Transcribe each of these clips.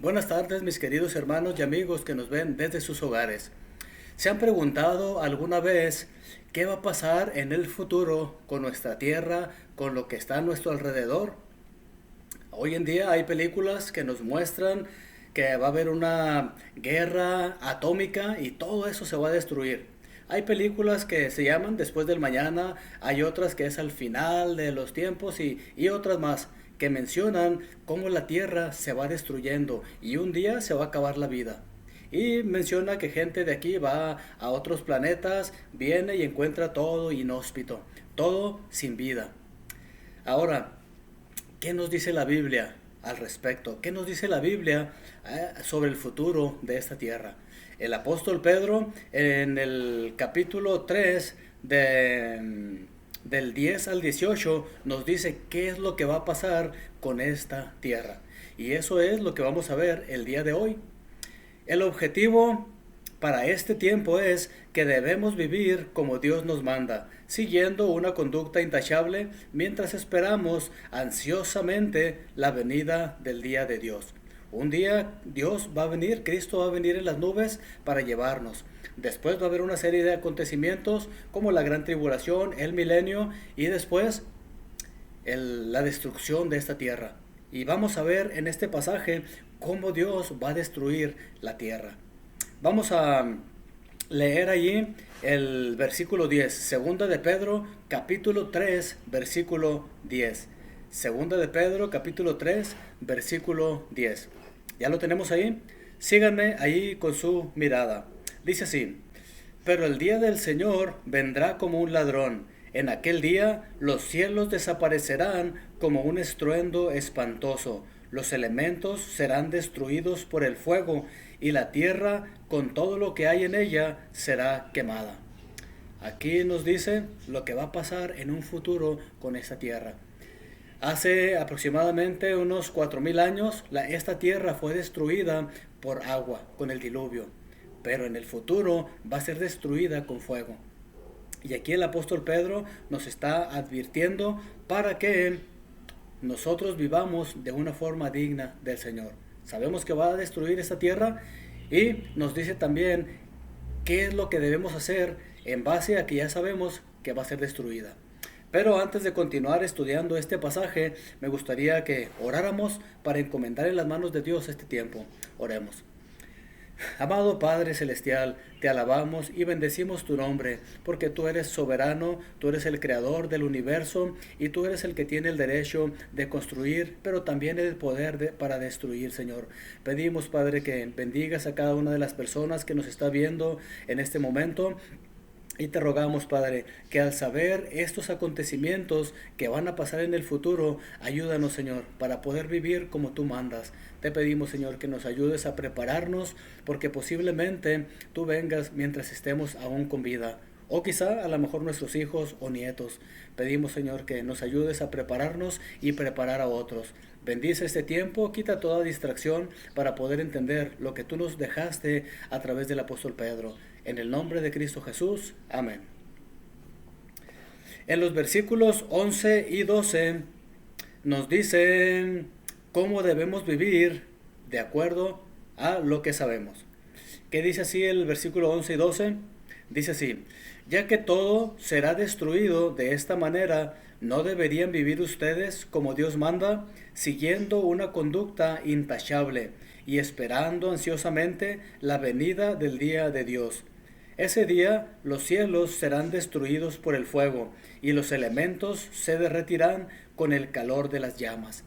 Buenas tardes, mis queridos hermanos y amigos que nos ven desde sus hogares. ¿Se han preguntado alguna vez qué va a pasar en el futuro con nuestra tierra, con lo que está a nuestro alrededor? Hoy en día hay películas que nos muestran que va a haber una guerra atómica y todo eso se va a destruir. Hay películas que se llaman Después del Mañana, hay otras que es al final de los tiempos y otras más que mencionan cómo la Tierra se va destruyendo y un día se va a acabar la vida. Y menciona que gente de aquí va a otros planetas, viene y encuentra todo inhóspito, todo sin vida. Ahora, ¿qué nos dice la Biblia al respecto? ¿Qué nos dice la Biblia sobre el futuro de esta tierra? El apóstol Pedro en el capítulo 3 del 10 al 18 nos dice qué es lo que va a pasar con esta tierra. Y eso es lo que vamos a ver el día de hoy. El objetivo para este tiempo es que debemos vivir como Dios nos manda, siguiendo una conducta intachable mientras esperamos ansiosamente la venida del día de Dios. Un día Dios va a venir, Cristo va a venir en las nubes para llevarnos. Después va a haber una serie de acontecimientos como la gran tribulación, el milenio y después la destrucción de esta tierra. Y vamos a ver en este pasaje cómo Dios va a destruir la tierra. Vamos a leer allí el versículo 10, segunda de Pedro, capítulo 3, versículo 10. Segunda de Pedro, capítulo 3, versículo 10. ¿Ya lo tenemos ahí? Síganme ahí con su mirada. Dice así: pero el día del Señor vendrá como un ladrón. En aquel día los cielos desaparecerán como un estruendo espantoso. Los elementos serán destruidos por el fuego y la tierra con todo lo que hay en ella será quemada. Aquí nos dice lo que va a pasar en un futuro con esta tierra. Hace aproximadamente unos 4000 años esta tierra fue destruida por agua con el diluvio, pero en el futuro va a ser destruida con fuego. Y aquí el apóstol Pedro nos está advirtiendo para que nosotros vivamos de una forma digna del Señor. Sabemos que va a destruir esta tierra y nos dice también qué es lo que debemos hacer en base a que ya sabemos que va a ser destruida. Pero antes de continuar estudiando este pasaje, me gustaría que oráramos para encomendar en las manos de Dios este tiempo. Oremos. Amado Padre Celestial, te alabamos y bendecimos tu nombre, porque tú eres soberano, tú eres el creador del universo y tú eres el que tiene el derecho de construir, pero también el poder para destruir, Señor. Pedimos, Padre, que bendigas a cada una de las personas que nos está viendo en este momento. Y te rogamos, Padre, que al saber estos acontecimientos que van a pasar en el futuro, ayúdanos, Señor, para poder vivir como tú mandas. Te pedimos, Señor, que nos ayudes a prepararnos, porque posiblemente tú vengas mientras estemos aún con vida. O quizá a lo mejor nuestros hijos o nietos. Pedimos, Señor, que nos ayudes a prepararnos y preparar a otros. Bendice este tiempo, quita toda distracción para poder entender lo que tú nos dejaste a través del apóstol Pedro. En el nombre de Cristo Jesús. Amén. En los versículos 11 y 12 nos dicen cómo debemos vivir de acuerdo a lo que sabemos. ¿Qué dice así el versículo 11 y 12? Dice así: ya que todo será destruido de esta manera, ¿no deberían vivir ustedes como Dios manda, siguiendo una conducta intachable y esperando ansiosamente la venida del día de Dios? Ese día los cielos serán destruidos por el fuego y los elementos se derretirán con el calor de las llamas.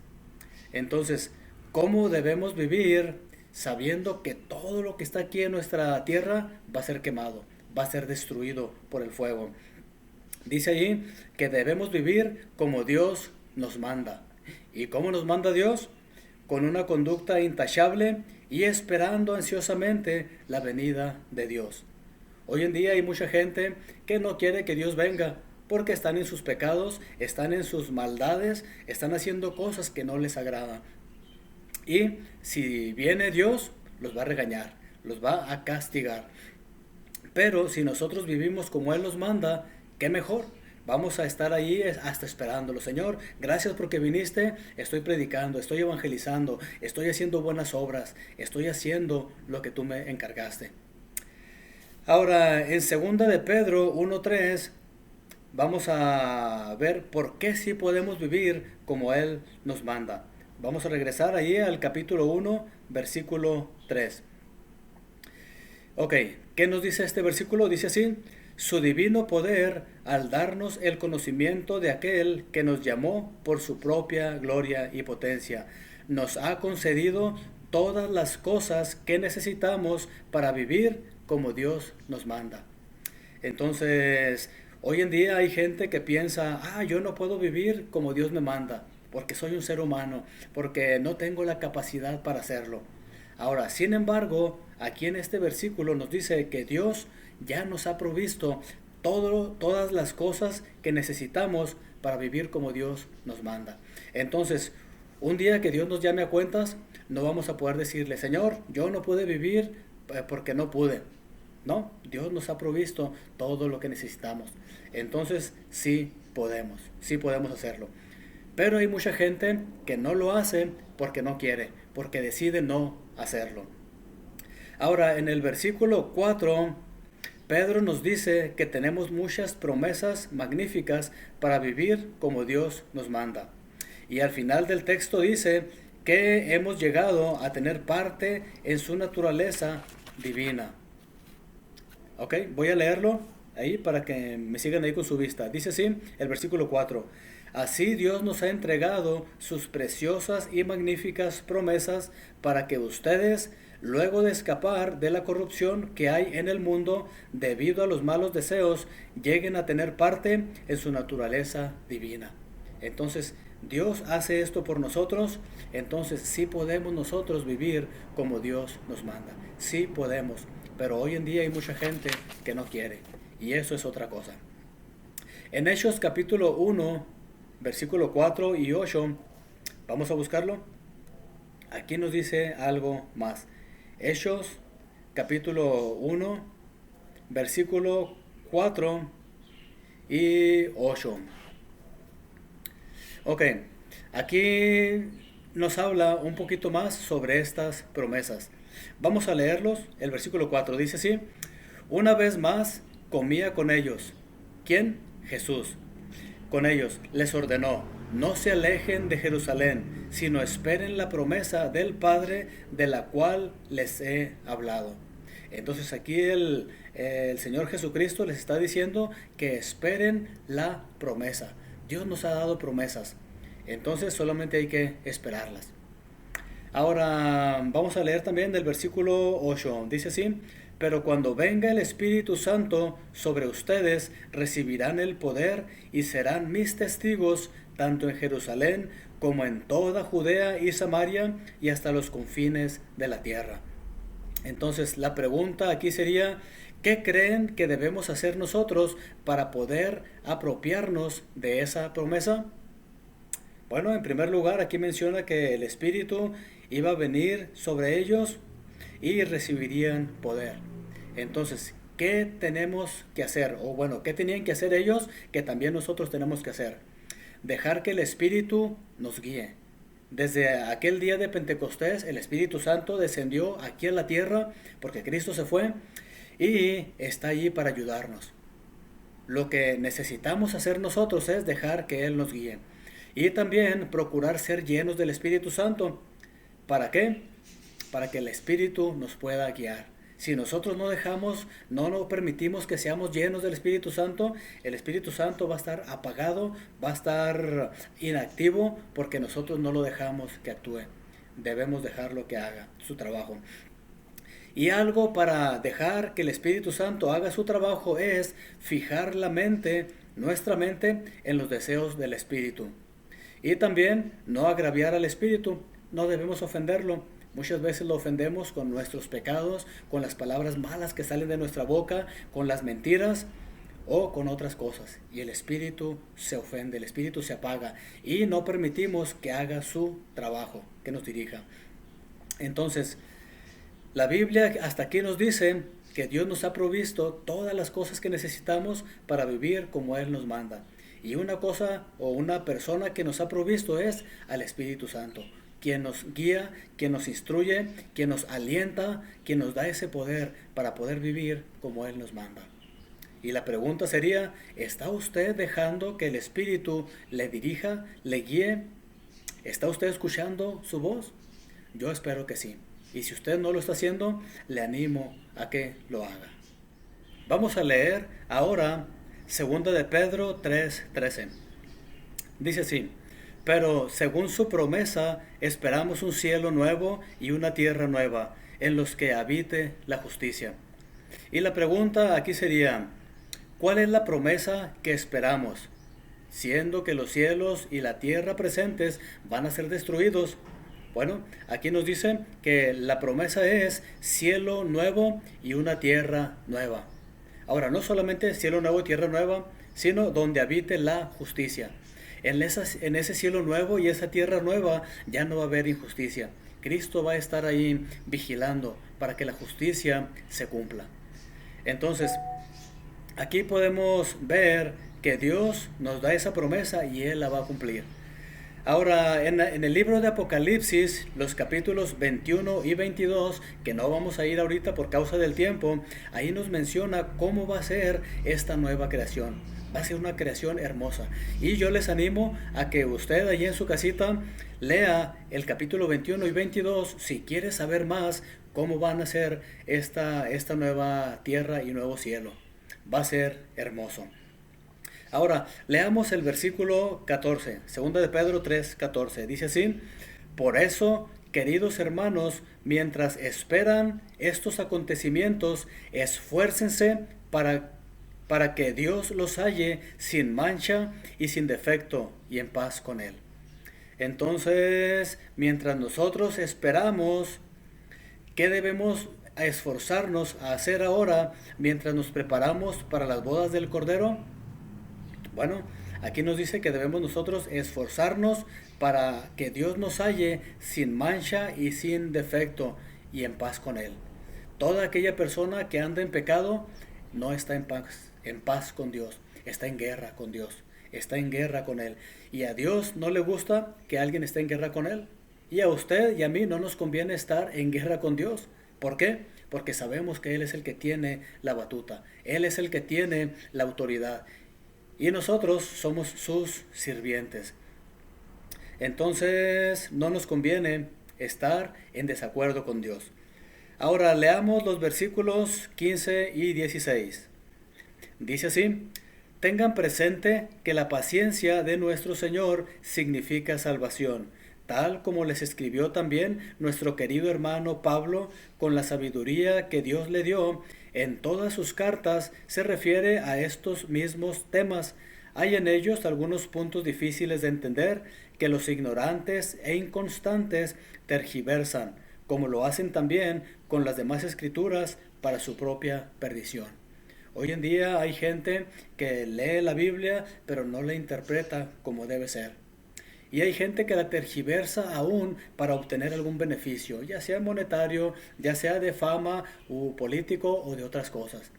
Entonces, ¿cómo debemos vivir sabiendo que todo lo que está aquí en nuestra tierra va a ser quemado, va a ser destruido por el fuego? Dice allí que debemos vivir como Dios nos manda. ¿Y cómo nos manda Dios? Con una conducta intachable y esperando ansiosamente la venida de Dios. Hoy en día hay mucha gente que no quiere que Dios venga porque están en sus pecados, están en sus maldades, están haciendo cosas que no les agradan. Y si viene Dios, los va a regañar, los va a castigar. Pero si nosotros vivimos como Él nos manda, ¿qué mejor? Vamos a estar ahí hasta esperándolo. Señor, gracias porque viniste, estoy predicando, estoy evangelizando, estoy haciendo buenas obras, estoy haciendo lo que tú me encargaste. Ahora, en segunda de Pedro 1:3, vamos a ver por qué sí podemos vivir como Él nos manda. Vamos a regresar ahí al capítulo 1, versículo 3. Ok, ¿qué nos dice este versículo? Dice así: su divino poder al darnos el conocimiento de aquel que nos llamó por su propia gloria y potencia, nos ha concedido todas las cosas que necesitamos para vivir como Dios nos manda. Entonces, hoy en día hay gente que piensa, yo no puedo vivir como Dios me manda, porque soy un ser humano, porque no tengo la capacidad para hacerlo. Ahora, sin embargo, aquí en este versículo nos dice que Dios ya nos ha provisto todas las cosas que necesitamos para vivir como Dios nos manda. Entonces, un día que Dios nos llame a cuentas, no vamos a poder decirle, Señor, yo no pude vivir porque no pude. No, Dios nos ha provisto todo lo que necesitamos. Entonces, sí podemos hacerlo. Pero hay mucha gente que no lo hace porque no quiere, porque decide no hacerlo. Ahora, en el versículo 4, Pedro nos dice que tenemos muchas promesas magníficas para vivir como Dios nos manda. Y al final del texto dice que hemos llegado a tener parte en su naturaleza divina. Ok, voy a leerlo ahí para que me sigan ahí con su vista. Dice así el versículo 4. Así Dios nos ha entregado sus preciosas y magníficas promesas para que ustedes, luego de escapar de la corrupción que hay en el mundo debido a los malos deseos, lleguen a tener parte en su naturaleza divina. Entonces, Dios hace esto por nosotros, entonces sí podemos nosotros vivir como Dios nos manda. Sí podemos, pero hoy en día hay mucha gente que no quiere, y eso es otra cosa. En Hechos capítulo 1, versículo 4 y 8, vamos a buscarlo. Aquí nos dice algo más. Hechos capítulo 1, versículo 4 y 8. Ok, aquí nos habla un poquito más sobre estas promesas. Vamos a leerlos. El versículo 4 dice así: una vez más comía con ellos. ¿Quién? Jesús. Con ellos les ordenó: no se alejen de Jerusalén, sino esperen la promesa del Padre de la cual les he hablado. Entonces aquí el Señor Jesucristo les está diciendo que esperen la promesa. Dios nos ha dado promesas, entonces solamente hay que esperarlas. Ahora vamos a leer también del versículo 8. Dice así: pero cuando venga el Espíritu Santo sobre ustedes, recibirán el poder y serán mis testigos tanto en Jerusalén como en toda Judea y Samaria y hasta los confines de la tierra. Entonces la pregunta aquí sería: ¿qué creen que debemos hacer nosotros para poder apropiarnos de esa promesa? Bueno, en primer lugar aquí menciona que el Espíritu iba a venir sobre ellos y recibirían poder. Entonces, ¿qué tenemos que hacer? O bueno, ¿qué tenían que hacer ellos que también nosotros tenemos que hacer? Dejar que el Espíritu nos guíe. Desde aquel día de Pentecostés, el Espíritu Santo descendió aquí a la tierra porque Cristo se fue y está allí para ayudarnos. Lo que necesitamos hacer nosotros es dejar que Él nos guíe. Y también procurar ser llenos del Espíritu Santo. ¿Para qué? Para que el Espíritu nos pueda guiar. Si nosotros no nos permitimos que seamos llenos del Espíritu Santo, el Espíritu Santo va a estar apagado, va a estar inactivo porque nosotros no lo dejamos que actúe. Debemos dejarlo que haga su trabajo. Y algo para dejar que el Espíritu Santo haga su trabajo es fijar nuestra mente en los deseos del Espíritu. Y también no agraviar al Espíritu, no debemos ofenderlo. Muchas veces lo ofendemos con nuestros pecados, con las palabras malas que salen de nuestra boca, con las mentiras o con otras cosas. Y el Espíritu se ofende, el Espíritu se apaga y no permitimos que haga su trabajo, que nos dirija. Entonces, la Biblia hasta aquí nos dice que Dios nos ha provisto todas las cosas que necesitamos para vivir como Él nos manda. Y una cosa o una persona que nos ha provisto es al Espíritu Santo, quien nos guía, quien nos instruye, quien nos alienta, quien nos da ese poder para poder vivir como Él nos manda. Y la pregunta sería, ¿está usted dejando que el Espíritu le dirija, le guíe? ¿Está usted escuchando su voz? Yo espero que sí. Y si usted no lo está haciendo, le animo a que lo haga. Vamos a leer ahora 2 de Pedro 3:13. Dice así: pero según su promesa, esperamos un cielo nuevo y una tierra nueva, en los que habite la justicia. Y la pregunta aquí sería, ¿cuál es la promesa que esperamos? Siendo que los cielos y la tierra presentes van a ser destruidos. Bueno, aquí nos dice que la promesa es cielo nuevo y una tierra nueva. Ahora, no solamente cielo nuevo y tierra nueva, sino donde habite la justicia. En ese cielo nuevo y esa tierra nueva ya no va a haber injusticia. Cristo va a estar ahí vigilando para que la justicia se cumpla. Entonces, aquí podemos ver que Dios nos da esa promesa y Él la va a cumplir. Ahora, en el libro de Apocalipsis, los capítulos 21 y 22, que no vamos a ir ahorita por causa del tiempo, ahí nos menciona cómo va a ser esta nueva creación. Va a ser una creación hermosa. Y yo les animo a que usted allí en su casita lea el capítulo 21 y 22 si quiere saber más cómo van a ser esta nueva tierra y nuevo cielo. Va a ser hermoso. Ahora, leamos el versículo 14, 2 de Pedro 3:14. Dice así: por eso, queridos hermanos, mientras esperan estos acontecimientos, esfuércense para que Dios los halle sin mancha y sin defecto y en paz con Él. Entonces, mientras nosotros esperamos, ¿qué debemos esforzarnos a hacer ahora mientras nos preparamos para las bodas del Cordero? Bueno, aquí nos dice que debemos nosotros esforzarnos para que Dios nos halle sin mancha y sin defecto y en paz con Él. Toda aquella persona que anda en pecado no está en paz con Dios, está en guerra con Dios, está en guerra con Él. Y a Dios no le gusta que alguien esté en guerra con Él. Y a usted y a mí no nos conviene estar en guerra con Dios. ¿Por qué? Porque sabemos que Él es el que tiene la batuta, Él es el que tiene la autoridad. Y nosotros somos sus sirvientes. Entonces no nos conviene estar en desacuerdo con Dios. Ahora leamos los versículos 15 y 16. Dice así: tengan presente que la paciencia de nuestro Señor significa salvación, tal como les escribió también nuestro querido hermano Pablo con la sabiduría que Dios le dio. En todas sus cartas se refiere a estos mismos temas. Hay en ellos algunos puntos difíciles de entender que los ignorantes e inconstantes tergiversan, como lo hacen también con las demás escrituras para su propia perdición. Hoy en día hay gente que lee la Biblia pero no la interpreta como debe ser. Y hay gente que la tergiversa aún para obtener algún beneficio, ya sea monetario, ya sea de fama o político o de otras cosas.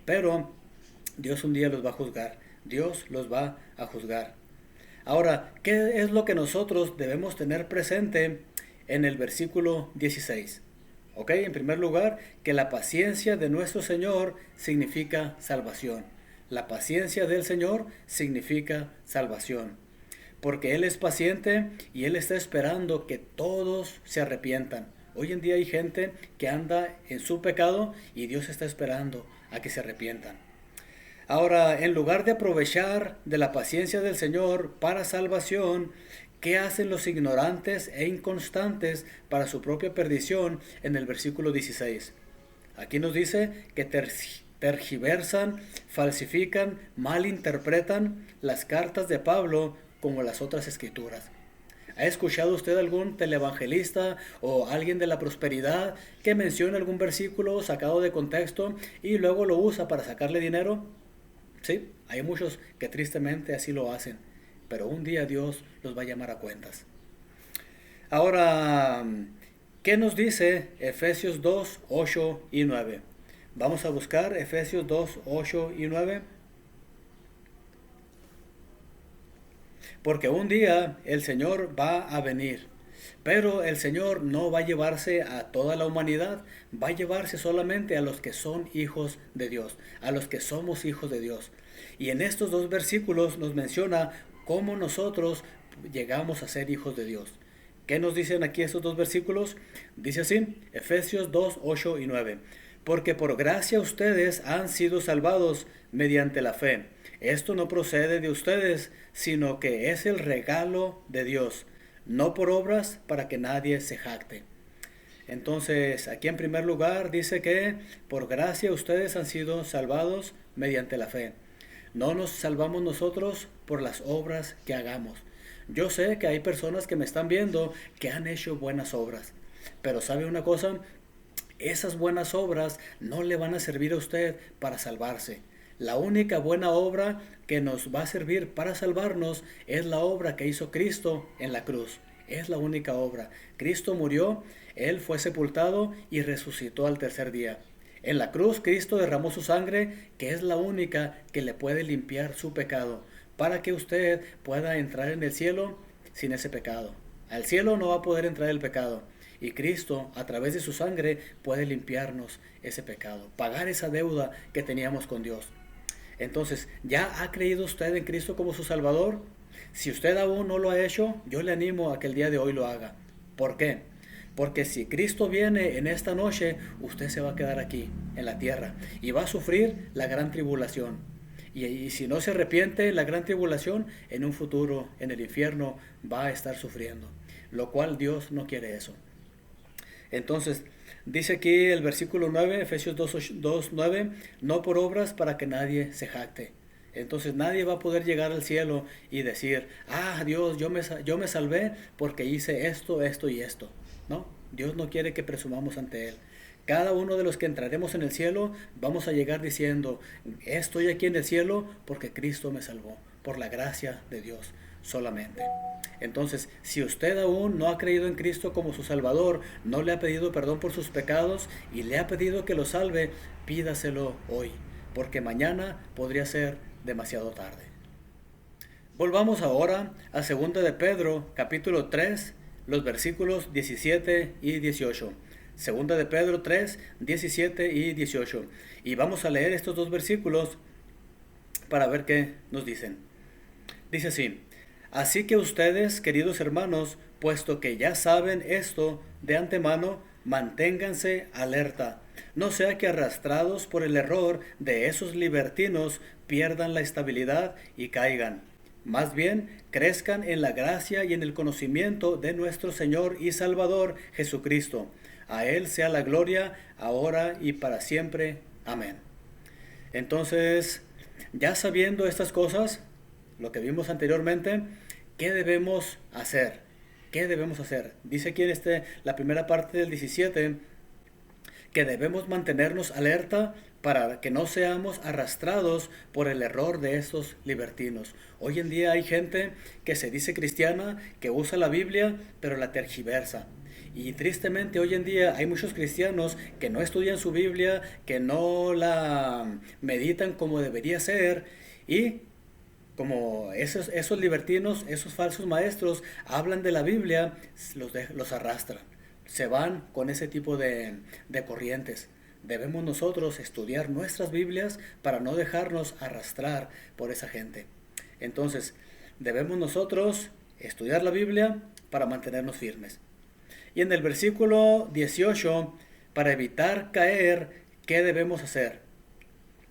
Pero Dios un día los va a juzgar, Dios los va a juzgar. Ahora, ¿qué es lo que nosotros debemos tener presente en el versículo 16? Ok, en primer lugar, que la paciencia de nuestro Señor significa salvación. La paciencia del Señor significa salvación. Porque Él es paciente y Él está esperando que todos se arrepientan. Hoy en día hay gente que anda en su pecado y Dios está esperando a que se arrepientan. Ahora, en lugar de aprovechar de la paciencia del Señor para salvación, ¿qué hacen los ignorantes e inconstantes para su propia perdición en el versículo 16? Aquí nos dice que tergiversan, falsifican, malinterpretan las cartas de Pablo como las otras escrituras. ¿Ha escuchado usted algún televangelista o alguien de la prosperidad que menciona algún versículo sacado de contexto y luego lo usa para sacarle dinero? Sí, hay muchos que tristemente así lo hacen, pero un día Dios los va a llamar a cuentas. Ahora, ¿qué nos dice Efesios 2, 8 y 9? Vamos a buscar Efesios 2, 8 y 9. porque un día el Señor va a venir. Pero el Señor no va a llevarse a toda la humanidad, va a llevarse solamente a los que son hijos de Dios, a los que somos hijos de Dios. Y en estos dos versículos nos menciona cómo nosotros llegamos a ser hijos de Dios. ¿Qué nos dicen aquí estos dos versículos? Dice así, Efesios 2, 8 y 9. Porque por gracia ustedes han sido salvados mediante la fe. Esto no procede de ustedes, sino que es el regalo de Dios, no por obras para que nadie se jacte. Entonces, aquí en primer lugar dice que por gracia ustedes han sido salvados mediante la fe. No nos salvamos nosotros por las obras que hagamos. Yo sé que hay personas que me están viendo que han hecho buenas obras, pero ¿sabe una cosa? Esas buenas obras no le van a servir a usted para salvarse. La única buena obra que nos va a servir para salvarnos es la obra que hizo Cristo en la cruz. Es la única obra. Cristo murió, Él fue sepultado y resucitó al tercer día. En la cruz Cristo derramó su sangre, que es la única que le puede limpiar su pecado, para que usted pueda entrar en el cielo sin ese pecado. Al cielo no va a poder entrar el pecado. Y Cristo, a través de su sangre, puede limpiarnos ese pecado, pagar esa deuda que teníamos con Dios. Entonces, ¿ya ha creído usted en Cristo como su Salvador? Si usted aún no lo ha hecho, yo le animo a que el día de hoy lo haga. ¿Por qué? Porque si Cristo viene en esta noche, usted se va a quedar aquí, en la tierra, y va a sufrir la gran tribulación. Y si no se arrepiente, la gran tribulación, en un futuro, en el infierno, va a estar sufriendo. Lo cual Dios no quiere eso. Entonces, dice aquí el versículo 9, Efesios 2, 9, no por obras para que nadie se jacte. Entonces nadie va a poder llegar al cielo y decir, Dios, yo me salvé porque hice esto, esto y esto. No, Dios no quiere que presumamos ante Él. Cada uno de los que entraremos en el cielo vamos a llegar diciendo, estoy aquí en el cielo porque Cristo me salvó, por la gracia de Dios solamente. Entonces, si usted aún no ha creído en Cristo como su Salvador, no le ha pedido perdón por sus pecados y le ha pedido que lo salve, pídaselo hoy, porque mañana podría ser demasiado tarde. Volvamos ahora a 2 de Pedro, capítulo 3, los versículos 17 y 18. 2 de Pedro 3, 17 y 18. Y vamos a leer estos dos versículos para ver qué nos dicen. Dice así, así que ustedes, queridos hermanos, puesto que ya saben esto de antemano, manténganse alerta. No sea que arrastrados por el error de esos libertinos pierdan la estabilidad y caigan. Más bien, crezcan en la gracia y en el conocimiento de nuestro Señor y Salvador Jesucristo. A Él sea la gloria, ahora y para siempre. Amén. Entonces, ya sabiendo estas cosas, lo que vimos anteriormente, ¿qué debemos hacer? ¿Qué debemos hacer? Dice aquí en la primera parte del 17, que debemos mantenernos alerta para que no seamos arrastrados por el error de estos libertinos. Hoy en día hay gente que se dice cristiana, que usa la Biblia, pero la tergiversa. Y tristemente hoy en día hay muchos cristianos que no estudian su Biblia, que no la meditan como debería ser, y como esos libertinos, esos falsos maestros hablan de la Biblia, los arrastran. Se van con ese tipo de corrientes. Debemos nosotros estudiar nuestras Biblias para no dejarnos arrastrar por esa gente. Entonces, debemos nosotros estudiar la Biblia para mantenernos firmes. Y en el versículo 18, para evitar caer, ¿qué debemos hacer?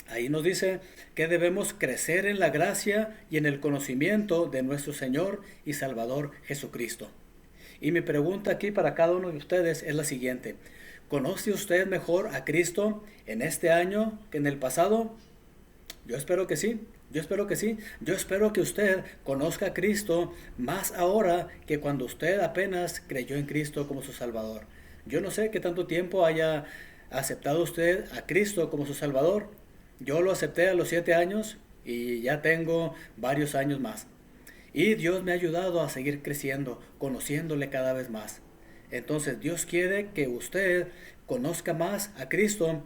Ahí nos dice que debemos crecer en la gracia y en el conocimiento de nuestro Señor y Salvador Jesucristo. Y mi pregunta aquí para cada uno de ustedes es la siguiente. ¿Conoce usted mejor a Cristo en este año que en el pasado? Yo espero que sí. Yo espero que sí. Yo espero que usted conozca a Cristo más ahora que cuando usted apenas creyó en Cristo como su Salvador. Yo no sé qué tanto tiempo haya aceptado usted a Cristo como su Salvador. Yo lo acepté a los 7 años y ya tengo varios años más. Y Dios me ha ayudado a seguir creciendo, conociéndole cada vez más. Entonces Dios quiere que usted conozca más a Cristo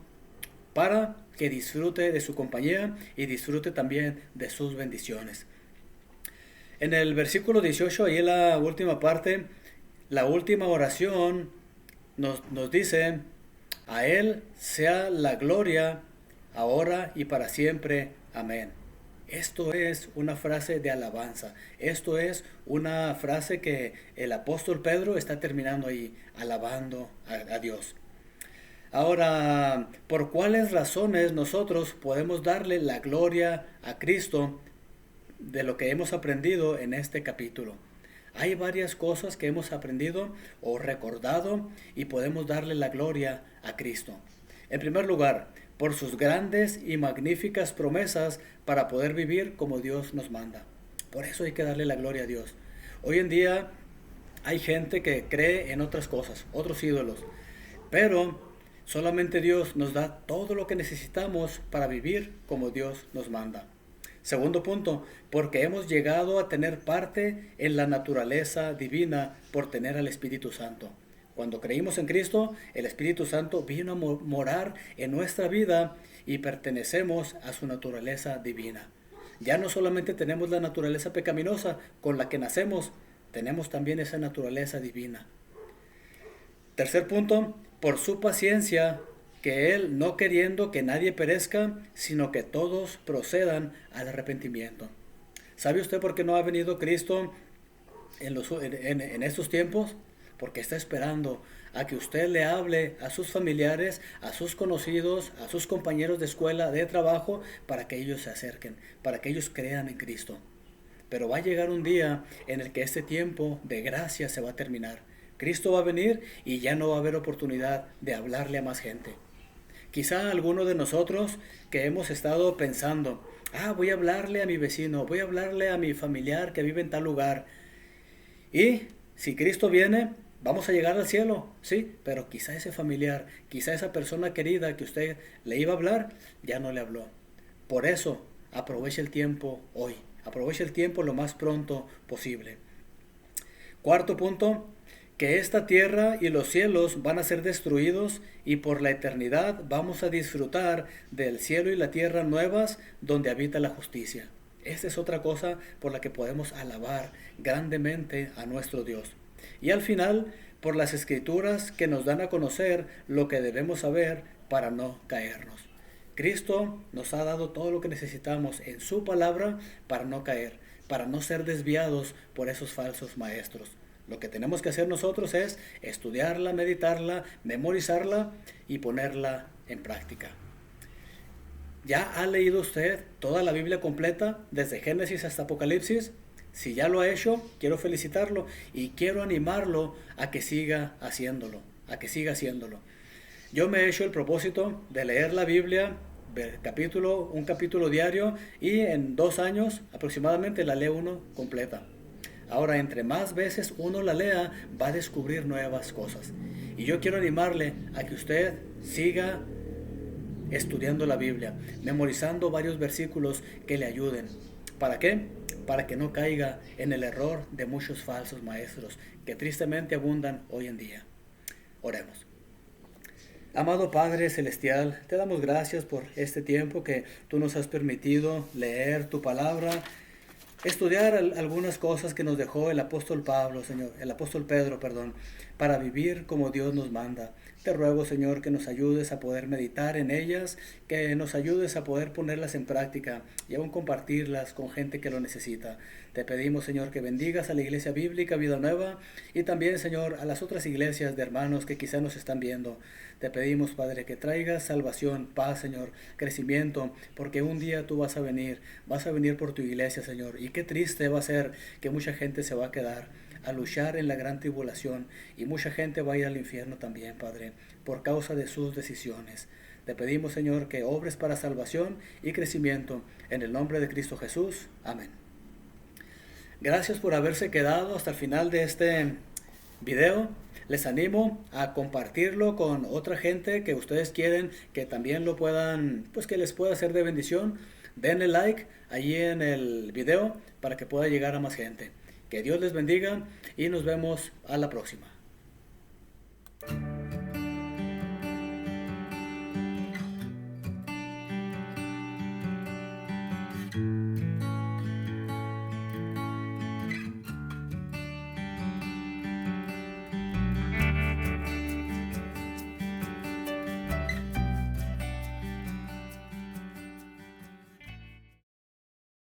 para que disfrute de su compañía y disfrute también de sus bendiciones. En el versículo 18, ahí en la última parte, la última oración nos dice, a Él sea la gloria, ahora y para siempre. Amén. Esto es una frase de alabanza. Esto es una frase que el apóstol Pedro está terminando ahí, alabando a Dios. Ahora, ¿por cuáles razones nosotros podemos darle la gloria a Cristo de lo que hemos aprendido en este capítulo? Hay varias cosas que hemos aprendido o recordado y podemos darle la gloria a Cristo. En primer lugar, por sus grandes y magníficas promesas para poder vivir como Dios nos manda. Por eso hay que darle la gloria a Dios. Hoy en día hay gente que cree en otras cosas, otros ídolos, pero solamente Dios nos da todo lo que necesitamos para vivir como Dios nos manda. Segundo punto, porque hemos llegado a tener parte en la naturaleza divina por tener al Espíritu Santo. Cuando creímos en Cristo, el Espíritu Santo vino a morar en nuestra vida y pertenecemos a su naturaleza divina. Ya no solamente tenemos la naturaleza pecaminosa con la que nacemos, tenemos también esa naturaleza divina. Tercer punto, por su paciencia, que Él no queriendo que nadie perezca, sino que todos procedan al arrepentimiento. ¿Sabe usted por qué no ha venido Cristo en estos tiempos? Porque está esperando a que usted le hable a sus familiares, a sus conocidos, a sus compañeros de escuela, de trabajo, para que ellos se acerquen, para que ellos crean en Cristo. Pero va a llegar un día en el que este tiempo de gracia se va a terminar. Cristo va a venir y ya no va a haber oportunidad de hablarle a más gente. Quizá alguno de nosotros que hemos estado pensando, voy a hablarle a mi vecino, voy a hablarle a mi familiar que vive en tal lugar. Y si Cristo viene, vamos a llegar al cielo, sí, pero quizá ese familiar, quizá esa persona querida que usted le iba a hablar, ya no le habló. Por eso, aproveche el tiempo hoy, aproveche el tiempo lo más pronto posible. Cuarto punto, que esta tierra y los cielos van a ser destruidos y por la eternidad vamos a disfrutar del cielo y la tierra nuevas donde habita la justicia. Esta es otra cosa por la que podemos alabar grandemente a nuestro Dios. Y al final, por las escrituras que nos dan a conocer lo que debemos saber para no caernos. Cristo nos ha dado todo lo que necesitamos en su palabra para no caer, para no ser desviados por esos falsos maestros. Lo que tenemos que hacer nosotros es estudiarla, meditarla, memorizarla y ponerla en práctica. ¿Ya ha leído usted toda la Biblia completa, desde Génesis hasta Apocalipsis? Si ya lo ha hecho, quiero felicitarlo y quiero animarlo a que siga haciéndolo, Yo me he hecho el propósito de leer la Biblia un capítulo diario y en 2 años aproximadamente la leo uno completa. Ahora, entre más veces uno la lea, va a descubrir nuevas cosas. Y yo quiero animarle a que usted siga estudiando la Biblia, memorizando varios versículos que le ayuden. ¿Para qué? Para que no caiga en el error de muchos falsos maestros que tristemente abundan hoy en día. Oremos. Amado Padre Celestial, te damos gracias por este tiempo que tú nos has permitido leer tu palabra, estudiar algunas cosas que nos dejó el apóstol Pedro, para vivir como Dios nos manda. Te ruego, Señor, que nos ayudes a poder meditar en ellas, que nos ayudes a poder ponerlas en práctica y aún compartirlas con gente que lo necesita. Te pedimos, Señor, que bendigas a la Iglesia Bíblica Vida Nueva y también, Señor, a las otras iglesias de hermanos que quizá nos están viendo. Te pedimos, Padre, que traigas salvación, paz, Señor, crecimiento, porque un día tú vas a venir por tu iglesia, Señor. Y qué triste va a ser que mucha gente se va a quedar a luchar en la gran tribulación y mucha gente va a ir al infierno también, Padre, por causa de sus decisiones. Te pedimos, Señor, que obres para salvación y crecimiento en el nombre de Cristo Jesús. Amén. Gracias por haberse quedado hasta el final de este video. Les animo a compartirlo con otra gente que ustedes quieren que también lo puedan, que les pueda ser de bendición. Denle like allí en el video para que pueda llegar a más gente. Que Dios les bendiga y nos vemos a la próxima.